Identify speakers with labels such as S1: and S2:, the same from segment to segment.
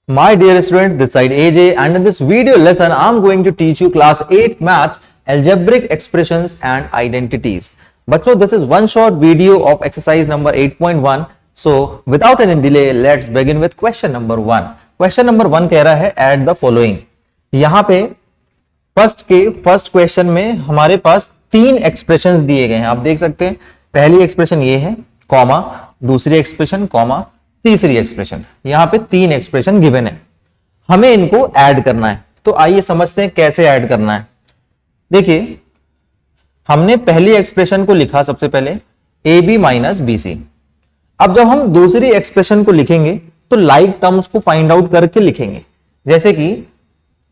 S1: My dear students, this side AJ, and in this video lesson, I'm going to teach you class 8 maths, algebraic expressions and identities. बच्चों, this is one short video of exercise number 8.1. So, without any delay, let's begin with question number 1. Question number 1 कह रहा है add the following. यहाँ पे first question में हमारे पास 3 expression दिए गए हैं. आप देख सकते हैं पहली एक्सप्रेशन ये है, कॉमा, दूसरी एक्सप्रेशन, कॉमा, तीसरी एक्सप्रेशन. यहां पे 3 एक्सप्रेशन गिवन है, हमें इनको ऐड करना है. तो आइए समझते हैं कैसे ऐड करना है. देखिए, हमने पहली एक्सप्रेशन को लिखा सबसे पहले A B minus B C. अब जब हम दूसरी एक्सप्रेशन को लिखेंगे तो लाइक टर्म्स को फाइंड आउट करके लिखेंगे. जैसे कि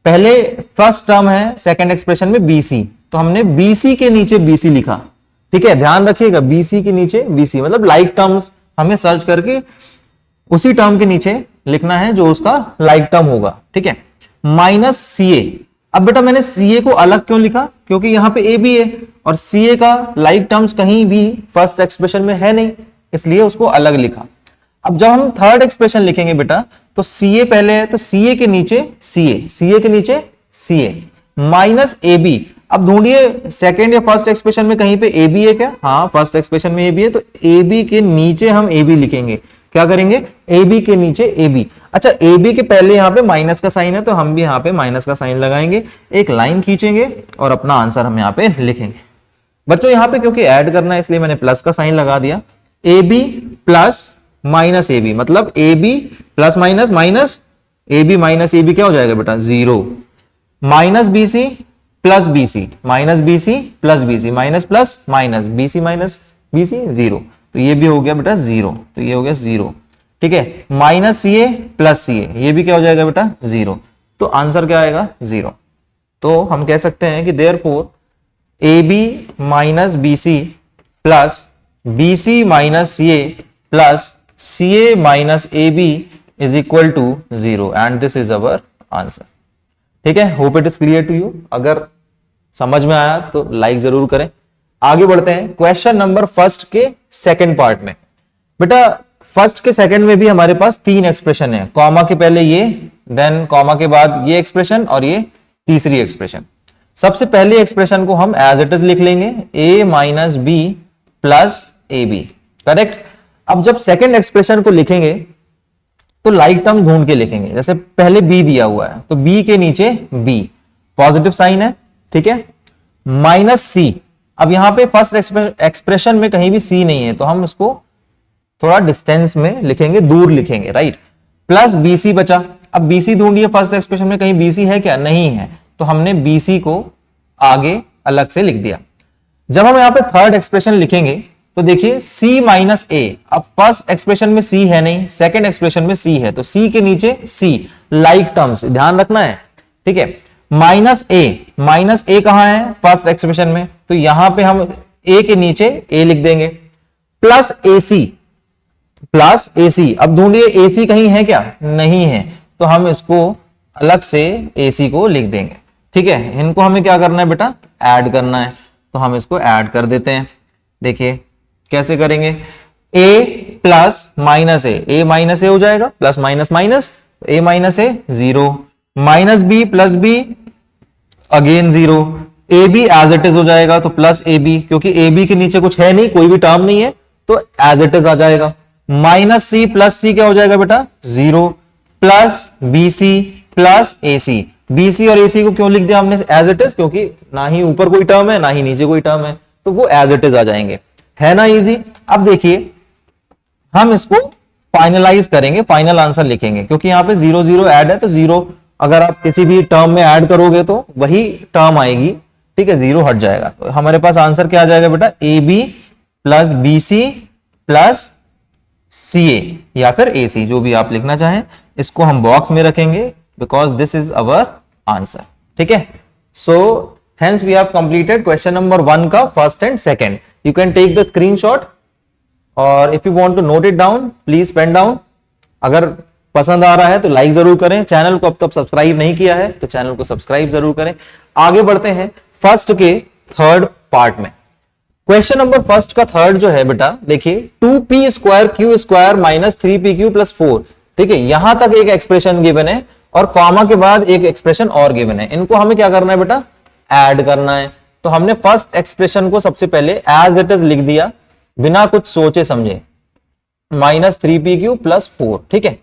S1: पहले फर्स्ट टर्म है सेकंड एक्सप्रेशन में बी सी, तो हमने बी सी के नीचे बी सी लिखा. ठीक है, ध्यान रखिएगा, बी सी के नीचे बी सी मतलब लाइक टर्म्स हमें सर्च करके उसी टर्म के नीचे लिखना है जो उसका लाइक टर्म होगा. ठीक है, माइनस सी ए. अब बेटा मैंने सी ए को अलग क्यों लिखा? क्योंकि यहां पे ए बी है और सी ए का लाइक टर्म्स कहीं भी फर्स्ट एक्सप्रेशन में है नहीं, इसलिए उसको अलग लिखा. अब जब हम थर्ड एक्सप्रेशन लिखेंगे बेटा, तो सी ए पहले है तो सी ए के नीचे सी ए, सी ए के नीचे सी ए माइनस ए बी. अब ढूंढिए सेकेंड या फर्स्ट एक्सप्रेशन में कहीं पे ए बी है क्या? हाँ, फर्स्ट एक्सप्रेशन में ए बी है, तो ए बी के नीचे हम ए बी लिखेंगे. क्या करेंगे? ए बी के नीचे ए बी. अच्छा, ए बी के पहले यहां पे माइनस का साइन है तो हम भी यहां पे माइनस का साइन लगाएंगे, एक लाइन खींचेंगे और अपना आंसर हम यहां पे लिखेंगे. बच्चों यहां पे क्योंकि ऐड करना है इसलिए मैंने प्लस का साइन लगा दिया. A B plus minus A B मतलब A B plus minus minus A B minus A B क्या हो जाएगा बेटा? 0. Minus B C plus B C, minus B C plus B C, minus plus minus B C minus B C 0. तो ये भी हो गया बेटा 0, तो ये हो गया 0. ठीक है, minus C A plus C ए, ये भी क्या हो जाएगा बेटा? 0. तो आंसर क्या आएगा? 0. तो हम कह सकते हैं कि therefore A B minus B C plus B C minus C A plus C A minus A B is equal to 0 and this is our answer. ठीक है, hope it is clear to you. अगर समझ में आया तो like जरूर करें. आगे बढ़ते हैं क्वेश्चन नंबर फर्स्ट के सेकंड पार्ट में. बेटा फर्स्ट के सेकंड में भी हमारे पास 3 एक्सप्रेशन है. कॉमा के पहले ये, देन कॉमा के बाद ये एक्सप्रेशन और ये तीसरी एक्सप्रेशन. सबसे पहले एक्सप्रेशन को हम एज इट इज लिख लेंगे, a minus B plus A B. Correct. अब जब सेकंड एक्सप्रेशन को लिखेंगे तो लाइक टर्म ढूंढ के लिखेंगे. जैसे पहले b दिया हुआ है तो b के नीचे b, पॉजिटिव साइन है. ठीक है, माइनस सी. अब यहां पे फर्स्ट एक्सप्रेशन में कहीं भी सी नहीं है तो हम इसको थोड़ा डिस्टेंस में लिखेंगे, दूर लिखेंगे. राइट. प्लस बीसी बचा. अब बीसी ढूंढिए, फर्स्ट एक्सप्रेशन में कहीं बीसी है क्या? नहीं है, तो हमने बीसी को आगे अलग से लिख दिया. जब हम यहां पे थर्ड एक्सप्रेशन लिखेंगे तो देखिए c माइनस ए. अब फर्स्ट एक्सप्रेशन में c है नहीं, सेकेंड एक्सप्रेशन में c है, तो c के नीचे c, लाइक टर्म्स ध्यान रखना है. ठीक है, माइनस ए कहां है? फर्स्ट एक्सप्रेशन में, तो यहां पे हम a के नीचे a लिख देंगे. प्लस ए सी. अब ढूंढिए ए सी कहीं है क्या? नहीं है, तो हम इसको अलग से ए सी को लिख देंगे. ठीक है, इनको हमें क्या करना है बेटा? ऐड करना है, तो हम इसको ऐड कर देते हैं. देखिए कैसे करेंगे? a plus minus A minus A हो जाएगा, plus minus minus, a minus A 0, minus B plus B again 0, A B as it is हो जाएगा तो प्लस ए बी, क्योंकि ए बी के नीचे कुछ है नहीं, कोई भी टर्म नहीं है, तो एज इट इज आ जाएगा. माइनस सी प्लस सी क्या हो जाएगा बेटा? 0, प्लस बी सी प्लस ए सी. बी सी और ए सी को क्यों लिख दिया हमने एज इट इज? क्योंकि ना ही ऊपर कोई टर्म है ना ही नीचे कोई टर्म है, तो वो एज इट इज आ जाएंगे. है ना इजी. अब देखिए हम इसको फाइनलाइज करेंगे, फाइनल आंसर लिखेंगे, क्योंकि यहां पे 0 0 ऐड है, तो 0 अगर आप किसी भी टर्म में ऐड करोगे तो वही टर्म आएगी. ठीक है, 0 हट जाएगा, तो हमारे पास आंसर क्या आ जाएगा बेटा? A B plus B C plus C A या फिर ए सी, जो भी आप लिखना चाहें. इसको हम बॉक्स में रखेंगे because this is our answer. ठीक है, सो hence we have completed question number 1 का first and second. You can take the screenshot और if you want to note it down, please pen down. अगर पसंद आ रहा है तो लाइक जरूर करें. चैनल को अब तक सब्सक्राइब नहीं किया है तो चैनल को सब्सक्राइब जरूर करें. आगे बढ़ते हैं फर्स्ट के थर्ड पार्ट में. क्वेश्चन नंबर फर्स्ट का थर्ड जो है बेटा, देखिए 2p square Q square minus 3pq plus 4. ठीक है, यहां तक एक एक्सप्रेशन गिवन है और कॉमा के बाद एक एक्सप्रेशन और गिवन है, इनको हमें क्या करना है बेटा, ऐड करना है। तो हमने फर्स्ट एक्सप्रेशन को सबसे पहले एज इट इज लिख दिया बिना कुछ सोचे समझे, -3pq + 4, ठीक है।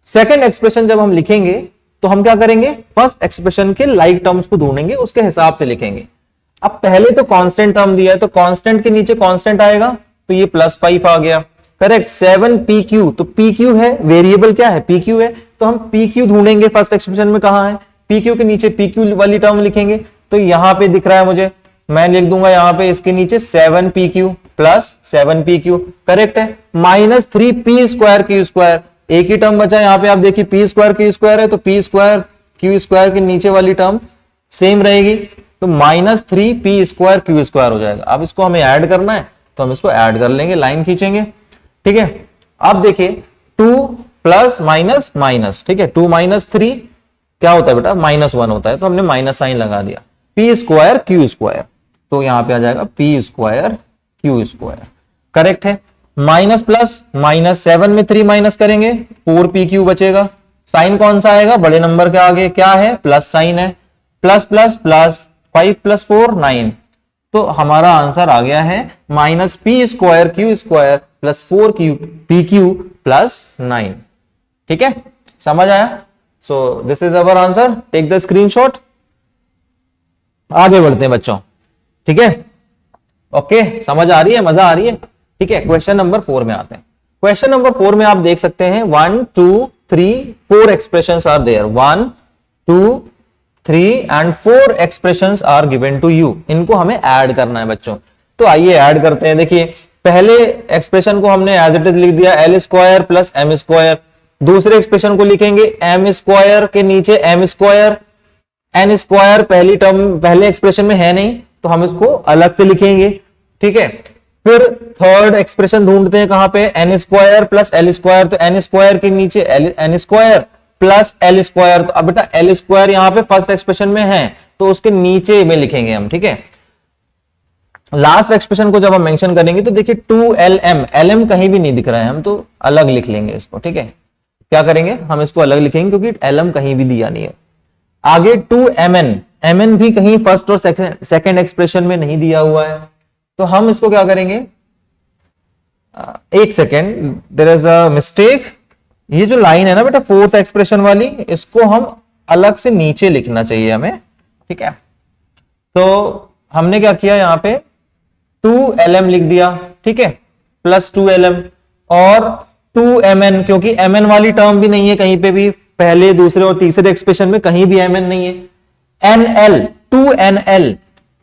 S1: सेकेंड एक्सप्रेशन जब हम लिखेंगे तो हम क्या करेंगे, फर्स्ट एक्सप्रेशन के लाइक टर्म्स को ढूंढेंगे, उसके हिसाब से लिखेंगे। अब पहले तो कांस्टेंट टर्म दिया है तो कांस्टेंट के नीचे कांस्टेंट आएगा, तो ये +5 आ गया, करेक्ट। 7pq, तो pq है, वेरिएबल क्या है, pq है, तो हम pq ढूंढेंगे फर्स्ट एक्सप्रेशन में कहां है, pq के नीचे pq वाली टर्म लिखेंगे। तो यहां पे दिख रहा है मुझे, मैं लिख दूंगा यहां पे इसके नीचे 7pq + 7pq, करेक्ट है। -3p²q², एक ही टर्म बचा यहां पे, आप देखिए p²q² है, तो p²q² के नीचे वाली टर्म सेम रहेगी, तो -3p²q² हो जाएगा। अब इसको हमें ऐड करना है तो हम इसको ऐड कर लेंगे, लाइन खींचेंगे, ठीक है। अब देखिए 2 + माइनस, ठीक है, 2 - 3 क्या होता है बेटा, -1 होता है, तो हमने माइनस साइन लगा दिया, p²q², तो यहां पे आ जाएगा p²q², करेक्ट है। माइनस प्लस, -7 में 3 माइनस करेंगे, 4pq बचेगा, साइन कौन सा आएगा, बड़े नंबर के आगे क्या है, प्लस साइन है, प्लस प्लस प्लस, 5 + 4 9, तो हमारा आंसर आ गया है -p²q² + 4pq + 9, ठीक है, समझ आया। So this is our answer, take the screenshot. आगे बढ़ते हैं बच्चों, ठीक है, ओके, समझ आ रही है, मजा आ रही है, ठीक है। क्वेश्चन नंबर 4 में आते हैं। क्वेश्चन नंबर 4 में आप देख सकते हैं 1 2 3 4 expressions are there, 1 2 3 and 4 expressions are given to you, इनको हमें ऐड करना है बच्चों। तो आइए ऐड करते हैं। देखिए पहले एक्सप्रेशन को हमने एज इट इज लिख दिया l² + m², दूसरे एक्सप्रेशन को लिखेंगे m² के नीचे m², n² पहली टर्म पहले एक्सप्रेशन में है नहीं तो हम इसको अलग से लिखेंगे, ठीक है। फिर थर्ड एक्सप्रेशन ढूंढते हैं कहां पे, n² + l², तो n² के नीचे n² + l², तो अब बेटा l² यहां पे फर्स्ट एक्सप्रेशन में है तो उसके नीचे में लिखेंगे हम, ठीक है। लास्ट एक्सप्रेशन को जब हम मेंशन करेंगे तो देखिए 2lm, lm कहीं भी नहीं दिख रहा है, हम तो अलग लिख लेंगे इसको, ठीक है। क्या करेंगे, हम इसको अलग लिखेंगे क्योंकि lm कहीं भी दिया नहीं है। आगे 2mn, mn भी कहीं फर्स्ट और सेकंड एक्सप्रेशन में नहीं दिया हुआ है, तो हम इसको क्या करेंगे, एक second, there is a mistake, ये जो लाइन है ना बेटा फोर्थ एक्सप्रेशन वाली, इसको हम अलग से नीचे लिखना चाहिए हमें, ठीक है। तो हमने क्या किया, यहां पे 2lm लिख दिया, ठीक है, + 2lm और 2mn, क्योंकि mn वाली टर्म भी नहीं है कहीं पे भी, पहले दूसरे और तीसरे एक्सप्रेशन में कहीं भी mn नहीं है। nl, 2nl,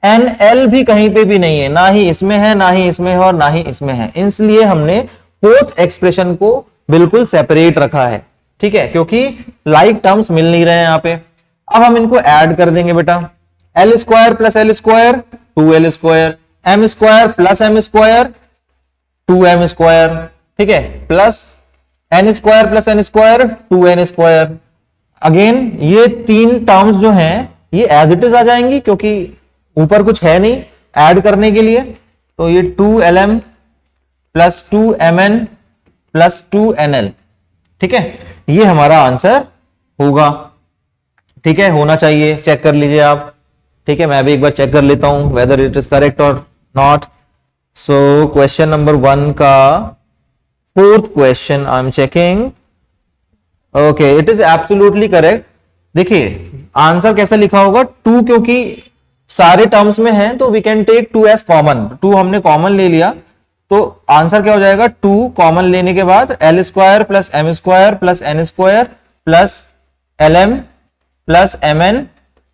S1: nl भी कहीं पे भी नहीं है, ना ही इसमें है, ना ही इसमें है और ना ही इसमें है, इसलिए हमने फोर्थ एक्सप्रेशन को बिल्कुल सेपरेट रखा है, ठीक है, क्योंकि लाइक टर्म्स मिल नहीं रहे हैं यहां पे। अब हम इनको ऐड कर देंगे बेटा, l² + l², 2l², m² + m², 2m², ठीक है, plus n² + n², 2n²। Again ये तीन टर्म्स जो हैं ये एज इट इज आ जाएंगी क्योंकि ऊपर कुछ है नहीं ऐड करने के लिए, तो ये 2lm + 2mn + 2nl, ठीक है, ये हमारा आंसर होगा, ठीक है, होना चाहिए, चेक कर लीजिए आप, ठीक है। मैं भी एक बार चेक कर लेता हूं वेदर इट इज करेक्ट और नॉट। सो क्वेश्चन नंबर 1 का fourth question I am checking, okay, it is absolutely correct. देखिए आंसर कैसे लिखा होगा, 2 क्योंकि सारे टर्म्स में है तो we can take 2 as common, 2 हमने कॉमन ले लिया तो आंसर क्या हो जाएगा, 2 कॉमन लेने के बाद l² + m² + n² + lm + mn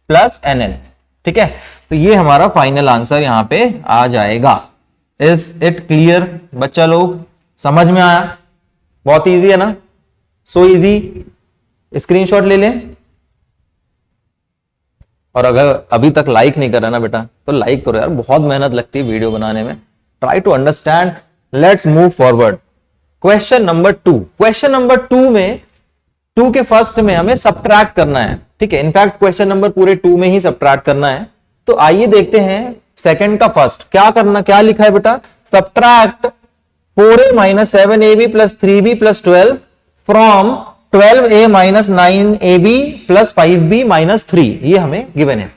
S1: + nl, ठीक है। तो ये हमारा फाइनल आंसर यहां पे आ जाएगा। इज इट क्लियर बच्चा लोग, समझ में आया, बहुत इजी है ना, सो इजी। स्क्रीनशॉट ले लें, और अगर अभी तक लाइक नहीं करा ना बेटा तो लाइक करो यार, बहुत मेहनत लगती है वीडियो बनाने में, try to understand, let's move forward. Question number 2, question number 2 में 2 के फर्स्ट में हमें सब्ट्रैक्ट करना है, ठीक है, इनफैक्ट क्वेश्चन नंबर पूरे 2 में ही सब्ट्रैक्ट करना है। तो आइए देखते हैं सेकंड का फर्स्ट क्या करना, क्या लिखा है बेटा, subtract 4a - 7ab + 3b + 12 from 12a minus 9ab plus 5b minus 3, ये हमें गिवन है।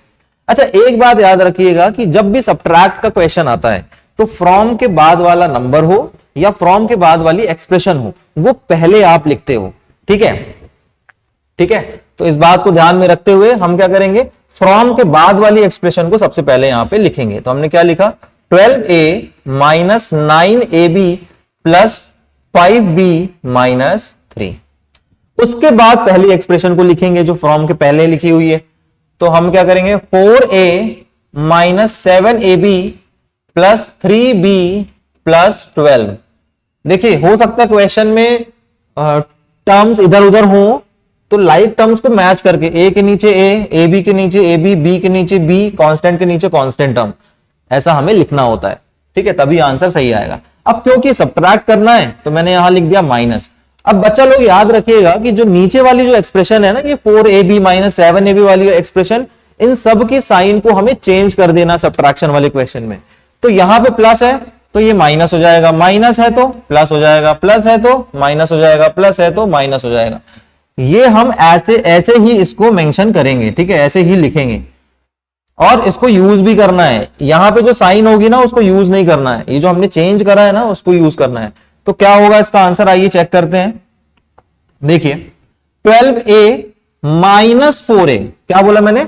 S1: अच्छा, एक बात याद रखिएगा कि जब भी सब्ट्रैक्ट का क्वेश्चन आता है तो फ्रॉम के बाद वाला नंबर हो या फ्रॉम के बाद वाली एक्सप्रेशन हो, वो पहले आप लिखते हो। ठीक है, ठीक है, तो इस बात को ध्यान में रखते हुए हम क्या करेंगे, फ्रॉम के बाद वाली एक्सप्रेशन को सबसे पहले यहां पे लिखेंगे। तो हमने क्या लिखा, 12a minus 9ab plus 5b minus 3। उसके बाद पहली एक्सप्रेशन को लिखेंगे जो फ्रॉम के पहले लिखी हुई है। तो हम क्या करेंगे, 4a minus 7ab plus 3b plus 12। देखिए, हो सकता है क्वेश्चन में टर्म्स इधर उधर हो, तो लाइक टर्म्स को मैच करके ए के नीचे ए बी के नीचे ए बी के नीचे बी, कांस्टेंट के नीचे कांस्टेंट टर्म, ऐसा हमें लिखना होता है। ठीक है, तभी आंसर सही आएगा। अब क्योंकि सब्ट्रैक्ट करना है तो मैंने यहां लिख दिया माइनस। अब बच्चा लोग याद रखिएगा कि जो नीचे वाली जो एक्सप्रेशन है ना, ये 4ab माइनस 7ab वाली एक्सप्रेशन, इन सब की साइन को हमें चेंज कर देना सब्ट्रैक्शन वाले क्वेश्चन में। तो यहां पे प्लस है तो ये माइनस हो जाएगा, माइनस है तो प्लस हो जाएगा, प्लस है तो माइनस हो जाएगा, प्लस है तो माइनस हो जाएगा। ये हम ऐसे ऐसे ही इसको मेंशन करेंगे। ठीक है, ऐसे ही लिखेंगे और इसको यूज भी करना है। यहां पे जो साइन होगी ना उसको यूज नहीं करना है, ये जो हमने चेंज करा है ना उसको यूज करना है। तो क्या होगा इसका आंसर, आइए चेक करते हैं। देखिए, 12a माइनस 4a, क्या बोला मैंने,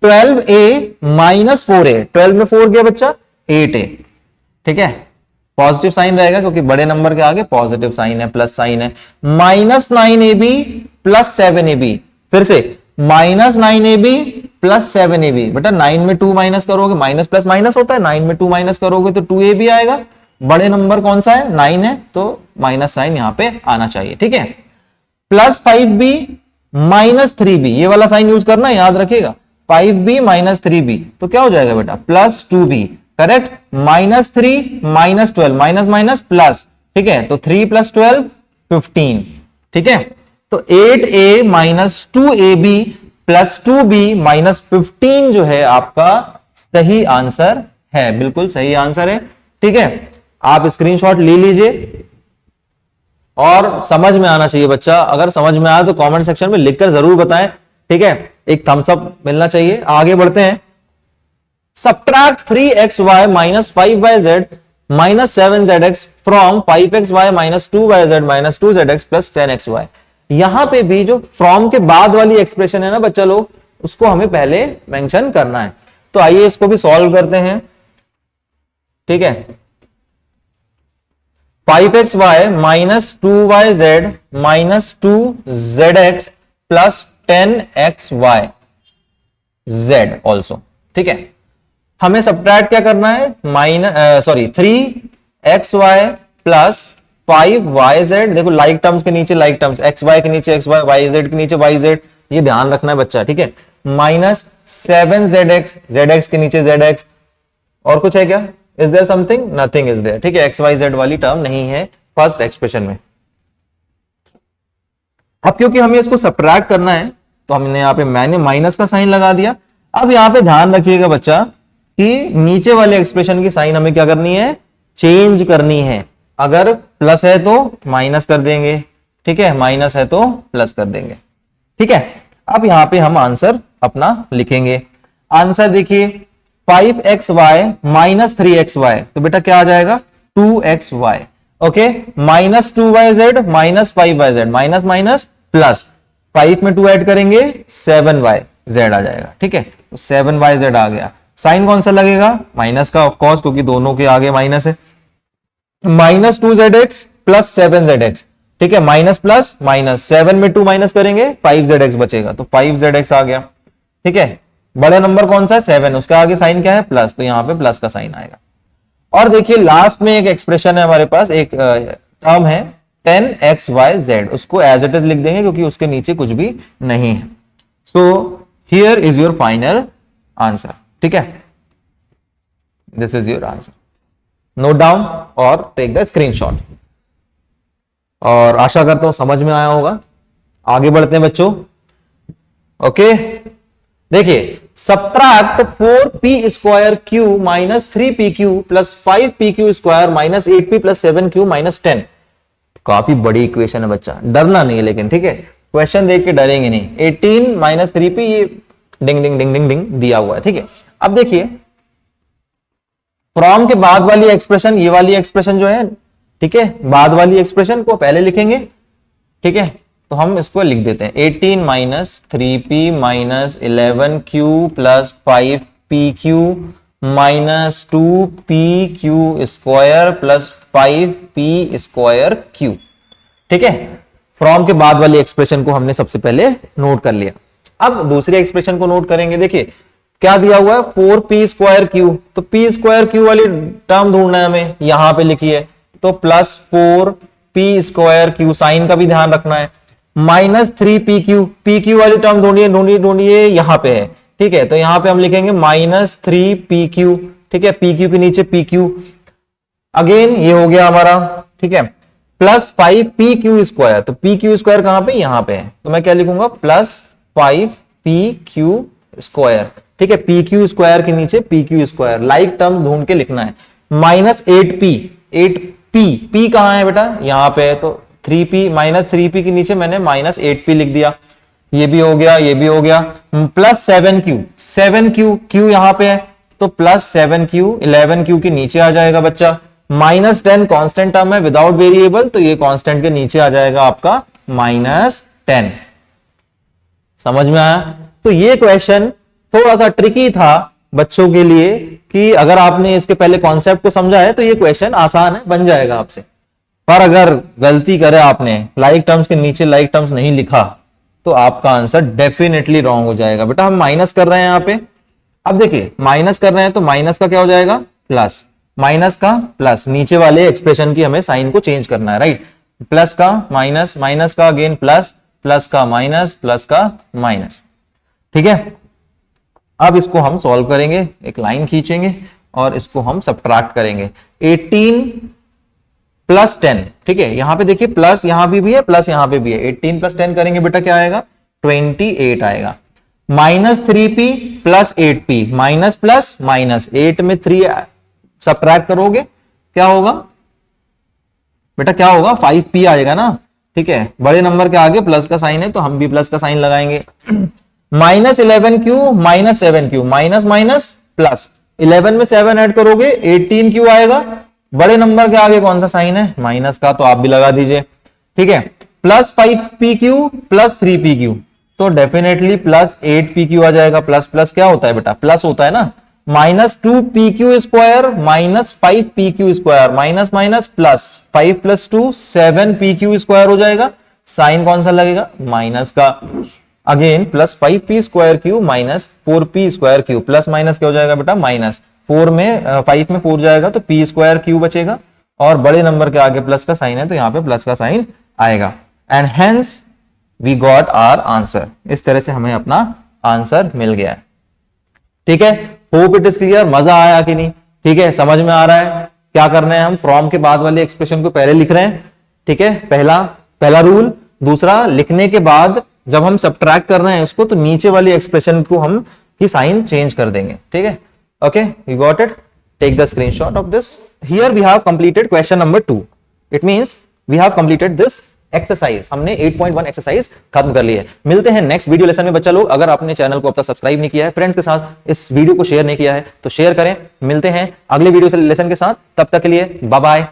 S1: 12a माइनस 4a, 12 में 4 गया बच्चा, 8a। ठीक है, पॉजिटिव साइन रहेगा क्योंकि बड़े नंबर के आगे पॉजिटिव साइन है, प्लस साइन है। माइनस 9ab प्लस 7ab, फिर से माइनस 9ab प्लस 7ab। बेटा 9 में 2 माइनस करोगे, माइनस प्लस माइनस होता है, 9 में 2 माइनस करोगे तो 2ab आएगा। बड़े नंबर कौन सा है, 9 है, तो माइनस साइन यहां पे आना चाहिए। ठीक है, प्लस 5b माइनस 3b, ये वाला साइन यूज करना है, याद रखिएगा। 5b माइनस 3b तो क्या हो जाएगा बेटा, plus 2b। Correct, minus 3 minus 12, minus minus plus. ठीक है, तो 3 प्लस 12 15। ठीक है, तो 8a minus 2ab plus 2b minus 15 जो है आपका सही आंसर है, बिल्कुल सही आंसर है। ठीक है, आप स्क्रीनशॉट ले लीजिए और समझ में आना चाहिए बच्चा। अगर समझ में आया तो कमेंट सेक्शन में लिखकर जरूर बताएं। ठीक है, एक थम्स अप मिलना चाहिए। आगे बढ़ते हैं। Subtract 3xy minus 5yz minus 7zx from 5xy minus 2yz minus 2zx plus 10xy। यहां पे भी जो फ्रॉम के बाद वाली एक्सप्रेशन है ना बच्चा लोग, उसको हमें पहले मेंशन करना है। तो आइए इसको भी सॉल्व करते हैं। ठीक है, 5xy minus 2yz minus 2zx plus 10xy z also. ठीक है, हमें सब्ट्रैक्ट क्या करना है, 3xy प्लस 5yz। देखो लाइक टर्म्स के नीचे लाइक टर्म्स, xy के नीचे xy, yz के नीचे yz, ये ध्यान रखना है बच्चा। ठीक है, माइनस 7zx, zx के नीचे zx। और कुछ है क्या, is there something, nothing is there. ठीक है, xyz वाली टर्म नहीं है फर्स्ट एक्सप्रेशन में। अब क्योंकि हमें इसको सब्ट्रैक्ट करना है तो हमने यहां पे मैंने माइनस का साइन लगा दिया। अब यहां पे ध्यान रखिएगा बच्चा कि नीचे वाले एक्सप्रेशन की साइन हमें क्या करनी है, चेंज करनी है। अगर प्लस है तो माइनस कर देंगे। ठीक है, माइनस है तो प्लस कर देंगे। ठीक है, अब यहां पे हम आंसर अपना लिखेंगे। आंसर देखिए, 5xy माइनस 3xy, तो बेटा क्या आ जाएगा, 2xy। Okay, minus 2yz minus 5yz, minus minus plus, 5 में 2 ऐड करेंगे 7yz आ जाएगा। ठीक है, तो 7yz आ गया। साइन कौन सा लगेगा, माइनस का ऑफ कोर्स, क्योंकि दोनों के आगे माइनस है। Minus 2zx plus 7zx। ठीक है, माइनस प्लस माइनस, 7 में 2 माइनस करेंगे 5zx बचेगा, तो 5zx आ गया। ठीक है, बड़े नंबर कौन सा है, 7, उसका आगे साइन क्या है, प्लस, तो यहां पे प्लस का साइन आएगा। और देखिए लास्ट में एक एक्सप्रेशन है हमारे पास, एक टर्म है 10xyz, उसको एज इट इज लिख देंगे क्योंकि उसके नीचे कुछ भी नहीं है। So here is your final answer. ठीक है, this is your answer. Note down और टेक द स्क्रीनशॉट। और आशा करता हूं समझ में आया होगा। आगे बढ़ते हैं बच्चों। ओके, देखिए, subtract 4p square Q minus 3pq plus 5pq square minus 8p plus 7q minus 10। काफी बड़ी इक्वेशन है बच्चा, डरना नहीं है लेकिन, ठीक है, क्वेश्चन देख के डरेंगे नहीं। 18 माइनस 3p, ये डिंग डिंग डिंग डिंग डिंग दिया हुआ है, ठीक है। अब देखिए फ्रॉम के बाद वाली एक्सप्रेशन, ये वाली एक्सप्रेशन जो है, ठीक है, बाद वाली एक्सप्रेशन को पहले लिखेंगे, ठीक है। तो हम इसको लिख देते हैं 18 minus 3p minus 11q plus 5pq minus 2pq square plus 5p square q, ठीक है। फ्रॉम के बाद वाली एक्सप्रेशन को हमने सबसे पहले नोट कर लिया। अब दूसरी एक्सप्रेशन को नोट करेंगे। देखिए क्या दिया हुआ है 4p स्क्वायर q, तो p स्क्वायर q वाली टर्म ढूंढना है हमें, यहां पे लिखी है, तो plus 4p square q, sign का भी ध्यान रखना है, माइनस 3pq, pq वाली टर्म ढूंढिए यहां पे है, ठीक है। तो यहां पे हम लिखेंगे माइनस 3pq, ठीक है, pq के नीचे pq, अगेन ये हो गया हमारा, ठीक है, प्लस 5pq स्क्वायर, तो pq स्क्वायर कहां पे, यहां पे है, तो मैं क्या लिखूंगा प्लस 5pq स्क्वायर, ठीक है, pq स्क्वायर के नीचे pq स्क्वायर, लाइक टर्म्स ढूंढ के लिखना है। माइनस 8p p कहां है बेटा, यहां पे है, तो 3p माइनस 3p के नीचे मैंने माइनस 8p लिख दिया, ये भी हो गया, ये भी हो गया, प्लस 7q q यहां पे है, तो प्लस 7q 11q के नीचे आ जाएगा बच्चा, माइनस 10 कांस्टेंट टर्म है विदाउट वेरिएबल, तो ये कांस्टेंट के नीचे आ जाएगा आपका माइनस 10। समझ में आया? तो ये क्वेश्चन थोड़ा सा ट्रिकी था बच्चों के लिए, कि अगर आपने इसके पहले कॉन्सेप्ट को समझा है तो ये क्वेश्चन आसान है, बन जाएगा आपसे। पर अगर गलती करे आपने, लाइक टर्म्स के नीचे लाइक टर्म्स नहीं लिखा, तो आपका आंसर डेफिनेटली रॉन्ग हो जाएगा। बेटा हम माइनस कर रहे हैं यहाँ पे, अब देखिए माइनस कर रहे हैं तो माइनस का क्या हो जाएगा, प्लस, माइनस का प्लस, नीचे वाले एक्सप्रेशन की हमें साइन को चेंज करना है, राइट, प्लस का माइनस, माइनस का अगेन प्लस, प्लस का माइनस, प्लस का माइनस, ठीक है। अब इसको हम सॉल्व करेंगे, एक लाइन खींचेंगे और इसको हम सब्ट्रैक्ट करेंगे। 18 प्लस 10, ठीक है, यहां पे देखिए प्लस यहां भी है, प्लस यहां पे भी है, 18 प्लस 10 करेंगे बेटा क्या आएगा, 28 आएगा। Minus 3p plus 8p, minus plus minus, 8 में 3 सब्ट्रैक्ट करोगे क्या होगा बेटा, क्या होगा, 5p आएगा ना, ठीक है, बड़े नंबर के आगे प्लस का साइन है तो हम भी प्लस का साइन लगाएंगे। Minus 11q minus 7q, minus minus plus, 11 में 7 ऐड करोगे 18q आएगा, बड़े नंबर के आगे कौन सा साइन है, माइनस का, तो आप भी लगा दीजिए, ठीक है। प्लस 5pq प्लस 3pq, तो डेफिनेटली प्लस 8pq आ जाएगा, प्लस प्लस क्या होता है बेटा, प्लस होता है ना, minus 2pq square minus 5pq square, minus minus plus, 5 plus 2 7pq square हो जाएगा, साइन कौन सा लगेगा, माइनस का, again plus 5p square Q minus 4p square Q, plus minus क्या हो जाएगा बेटा, माइनस, 4 में 5 में 4 जाएगा तो p स्क्वायर क्यू बचेगा, और बड़े नंबर के आगे प्लस का साइन है तो यहां पे प्लस का साइन आएगा, and hence we got our answer. इस तरह से हमें अपना आंसर मिल गया है, ठीक है। होप इट इज क्लियर, मजा आया कि नहीं, ठीक है, समझ में आ रहा है क्या करना है, हम फ्रॉम के बाद वाले एक्सप्रेशन को पहले लिख रहे हैं, ठीक है, पहला रूल। दूसरा, लिखने के बाद जब हम सब्ट्रैक्ट कर रहे हैं इसको, तो नीचे वाली एक्सप्रेशन को हम की साइन चेंज कर देंगे, ठीक है। Okay, you got it, take the screenshot of this. Here we have completed question number 2, it means we have completed this exercise, हमने 8.1 एक्सरसाइज खत्म कर ली है। मिलते हैं नेक्स्ट वीडियो लेसन में बच्चा लोग। अगर आपने चैनल को अब तक सब्सक्राइब नहीं किया है, फ्रेंड्स के साथ इस वीडियो को शेयर नहीं किया है, तो शेयर करें। मिलते हैं अगले वीडियो लेसन के साथ, तब तक के लिए बाय बाय।